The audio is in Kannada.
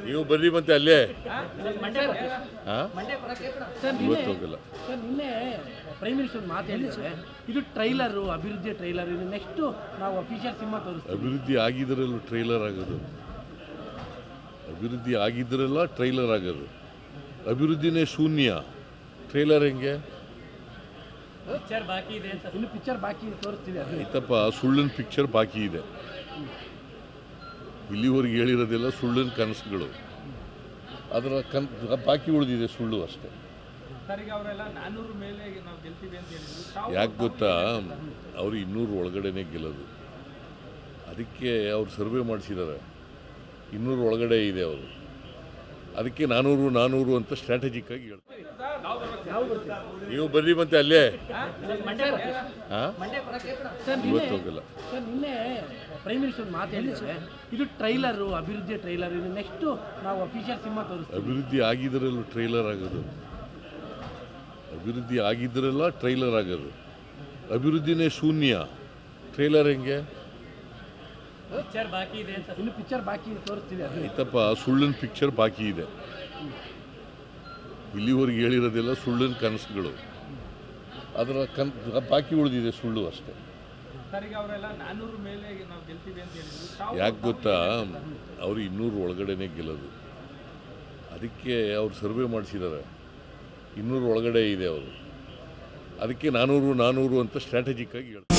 ನೀವು ಬರ್ರಿ ಮತ್ತೆ ಅಲ್ಲೇ ಇವತ್ತು ಹೋಗಲ್ಲ ಸರ್. ನಿನ್ನೆ ಪ್ರೈಮ್ ಮಿನಿಸ್ಟರ್ ಮಾತು ಹೇಳಿದ್ರೆ ಇದು ಟ್ರೈಲರು, ಅಭಿವೃದ್ಧಿಯ ಟ್ರೈಲರ್, ಇದು ನೆಕ್ಸ್ಟ್ ನಾವು ಅಫಿಷಿಯಲ್ ಸಿನಿಮಾ ತೋರಿಸ್ತೀವಿ. ಅಭಿವೃದ್ಧಿ ಆಗಿದ್ರಲ್ಲೂ ಟ್ರೈಲರ್ ಆಗೋದು, ಅಭಿವೃದ್ಧಿ ಆಗಿದ್ರಲ್ಲ ಟ್ರೈಲರ್ ಆಗೋದು. ಅಭಿವೃದ್ಧಿನೇ ಶೂನ್ಯ, ಟ್ರೈಲರ್ ಹೆಂಗೆ? ಪಿಕ್ಚರ್ ಬಾಕಿ ಇದೆ ಅಂತ, ಇನ್ನು ಪಿಕ್ಚರ್ ಬಾಕಿ ತೋರಿಸ್ತೀವಿ. ಆಯ್ತಪ್ಪ, ಸುಳ್ಳಿನ ಪಿಕ್ಚರ್ ಬಾಕಿ ಇದೆ. ಇಲ್ಲಿವರೆಗೆ ಹೇಳಿರೋದೆಲ್ಲ ಸುಳ್ಳಿನ ಕನಸುಗಳು, ಅದರ ಬಾಕಿ ಉಳಿದಿದೆ ಸುಳ್ಳು ಅಷ್ಟೇ. ಯಾಕೆ ಗೊತ್ತಾ, ಅವರು 200 ಒಳಗಡೆನೆ ಗೆಲ್ಲೋದು. ಅದಕ್ಕೆ ಅವ್ರು ಸರ್ವೆ ಮಾಡಿಸಿದ್ದಾರೆ, 200 ಒಳಗಡೆ ಇದೆ ಅವರು. ಅದಕ್ಕೆ 400 ಅಂತ ಸ್ಟ್ರಾಟಜಿಕ್ ಆಗಿ ಹೇಳ್ತಾರೆ. ನೀವು ಬರ್ರಿ ಮತ್ತೆ ಅಲ್ಲೇ ಇವತ್ತು ಹೋಗಲ್ಲ ಸರ್. ನಿನ್ನೆ ಪ್ರೈಮ್ ಮಿನಿಸ್ಟರ್ ಮಾತು ಹೇಳಿದ್ರೆ ಇದು ಟ್ರೈಲರು, ಅಭಿವೃದ್ಧಿಯ ಟ್ರೈಲರ್, ಇದು ನೆಕ್ಸ್ಟ್ ನಾವು ಅಫಿಷಿಯಲ್ ಸಿನಿಮಾ ತೋರಿಸ್ತೀವಿ. ಅಭಿವೃದ್ಧಿ ಆಗಿದ್ರಲ್ಲೂ ಟ್ರೈಲರ್ ಆಗೋದು, ಅಭಿವೃದ್ಧಿ ಆಗಿದ್ರಲ್ಲ ಟ್ರೈಲರ್ ಆಗೋದು. ಅಭಿವೃದ್ಧಿನೇ ಶೂನ್ಯ, ಟ್ರೈಲರ್ ಹೆಂಗೆ? ಪಿಕ್ಚರ್ ಬಾಕಿ ಇದೆ ಅಂತ, ಇನ್ನು ಪಿಕ್ಚರ್ ಬಾಕಿ ತೋರಿಸ್ತೀವಿ. ಆಯ್ತಪ್ಪ, ಸುಳ್ಳಿನ ಪಿಕ್ಚರ್ ಬಾಕಿ ಇದೆ. ಇಲ್ಲಿವರೆಗೆ ಹೇಳಿರೋದೆಲ್ಲ ಸುಳ್ಳಿನ ಕನಸುಗಳು, ಅದರ ಬಾಕಿ ಉಳಿದಿದೆ ಸುಳ್ಳು ಅಷ್ಟೇ. ಯಾಕೆ ಗೊತ್ತಾ, ಅವರು 200 ಒಳಗಡೆನೆ ಗೆಲ್ಲೋದು. ಅದಕ್ಕೆ ಅವ್ರು ಸರ್ವೆ ಮಾಡಿಸಿದ್ದಾರೆ, 200 ಒಳಗಡೆ ಇದೆ ಅವರು. ಅದಕ್ಕೆ 400 ಅಂತ ಸ್ಟ್ರಾಟಜಿಕ್ ಆಗಿ ಹೇಳ್ತಾರೆ.